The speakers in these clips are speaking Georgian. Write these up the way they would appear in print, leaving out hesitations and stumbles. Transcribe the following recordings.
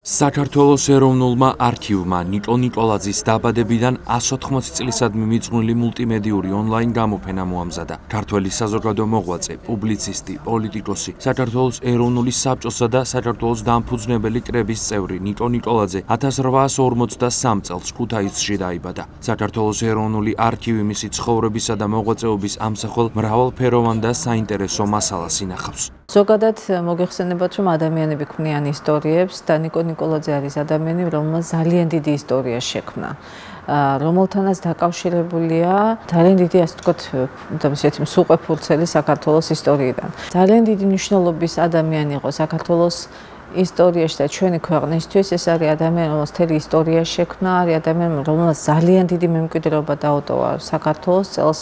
საქართველოს ეროვნულმა არქივმა ნიკო ნიკოლაძის დაბადებიდან 180 წლისადმი მიძღვნილი მულტიმედიური ონლაინ გამოფენა მოამზადა. ქართველი საზოგადო მოღვაწე, პუბლიცისტი, პოლიტიკოსი, საქართველოს ეროვნული საბჭოსა და საქართველოს დამფუძნებელი კრების წევრი ნიკო ნიკოლაძე 1853 წელს ქუთაისში დაიბადა. საქართველოს ეროვნული არქივი მისი ცხოვრებისა და მოღვაწეობის ამსახველ მრავალფეროვან და საინტერესო მასალას ინახავს. ზოგადად მოგეხსენებათ, რომ ადამიანები ქმნიან ისტორიებს და ნიკო ნიკოლაძე არის ადამიანი, რომელმაც ძალიან დიდი ისტორია შექმნა, რომელთანაც დაკავშირებულია ძალიან დიდი, ასე ვთქვათ, ისეთი მსუყეფურცელი საქართველოს ისტორიიდან. ძალიან დიდი მნიშვნელობის ადამიანი იყო საქართველოს ისტორიაში და ჩვენი ქვეყნისთვის. ეს არის ადამიანი, რომელსაც მთელი ისტორია შექმნა, არის ადამიანი, რომელსაც ძალიან დიდი მემკვიდრეობა დაუტოვა საქართველოს წელს.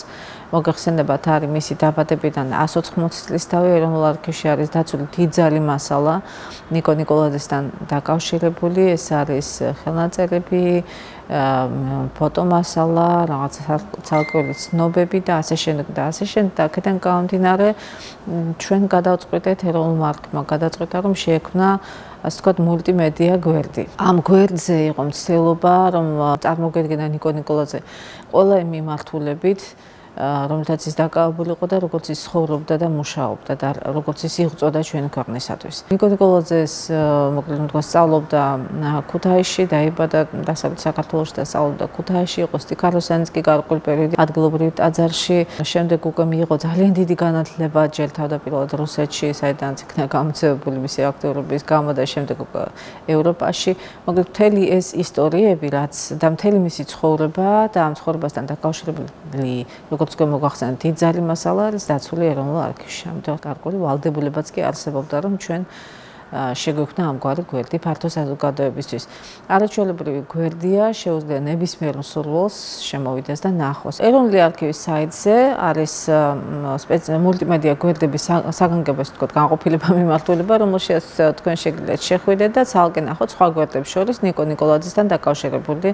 მოგეხსენებათ, არის მისი დაბადებიდან 180 წლისთავი ეროვნულ არქივში არის დაცული დიდძალი მასალა ნიკო ნიკოლაძესთან დაკავშირებული. ეს არის ხელნაწერები, ფოტომასალა, რაღაც ცალკეული ცნობები და ასე შემდეგ და ასე შემდეგ. და აქედან გამომდინარე, ჩვენ გადავწყვიტეთ ეროვნულმა არქივმა გადაწყვიტა, რომ შეექმნა ასე ვთქვათ, მულტიმედია გვერდი. ამ გვერდზე იყო მცდელობა, რომ წარმოგედგენა ნიკო ნიკოლაძე ყველა იმ მიმართულებით, რომელთაც ის დაკავებული იყო და როგორც ის ცხოვრობდა და მუშაობდა და როგორც ის იღვწოდა ჩვენი ქვეყნისათვის. ნიკო ნიკოლაძეს მოკლედ თქვა სწავლობდა ქუთაისში, დაიბადა დასავლეთ საქართველოში და სწავლობდა ქუთაისში, იყო სტიქაროსანის კი გარკვეული პერიოდი ადგილობრივ ტაძარში. შემდეგ უკვე მიიღო ძალიან დიდი განათლება ჯერ თავდაპირველად რუსეთში, საიდანაც იქნა გამოძევებული მისი აქტიურობის გამო და შემდეგ უკვე ევროპაში. მოკლედ მთელი ეს ისტორიები, რაც და მთელი მისი ცხოვრება და ამ ცხოვრებასთან დაკავშირებული როგორც მოგახსენეთ, დიდძალი მასალა არის დაცული ეროვნულ არქივში. ამიტომ გარკვეული ვალდებულებაც კი არსებობდა, რომ ჩვენ შეგვექმნა ამგვარი გვერდი ფართო საზოგადოებისთვის. არაჩვეულებრივი გვერდია, შეუძლია ნებისმიერ მსურველს შემოვიდეს და ნახოს. ეროვნული არქივის საიტზე არის მულტიმედია გვერდების საგანგებო განყოფილება მიმართულება, რომელშიც თქვენ შეგიძლიათ შეხვიდეთ და ცალკე ნახოთ სხვა გვერდებს შორის ნიკო ნიკოლაძესთან დაკავშირებული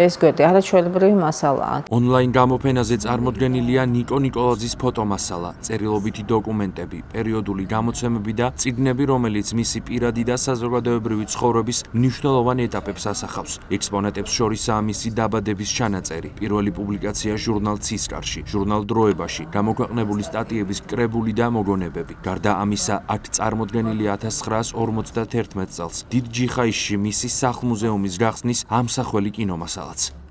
ეს გვერდი. არაჩვეულებრივი მასალაა. ონლაინ გამოფენაზე წარმოდგენილია ნიკო ნიკოლაძის ფოტომასალა, წერილობითი დოკუმენტები, პერიოდული გამოცემები და წიგნები, რომელიც მისი პირადი და საზოგადოებრივი ცხოვრების მნიშვნელოვან ეტაპებს ასახავს. ექსპონატებს შორისაა მისი დაბადების ჩანაწერი, პირველი პუბლიკაცია ჟურნალ ცისკარში, ჟურნალ დროებაში, გამოქვეყნებული სტატიების კრებული და მოგონებები. გარდა ამისა, აქ წარმოდგენილია 1951 წელს დიდ ჯიხაისში მისი სახლ-მუზეუმის გახსნის ამსახველი კინომასალაც.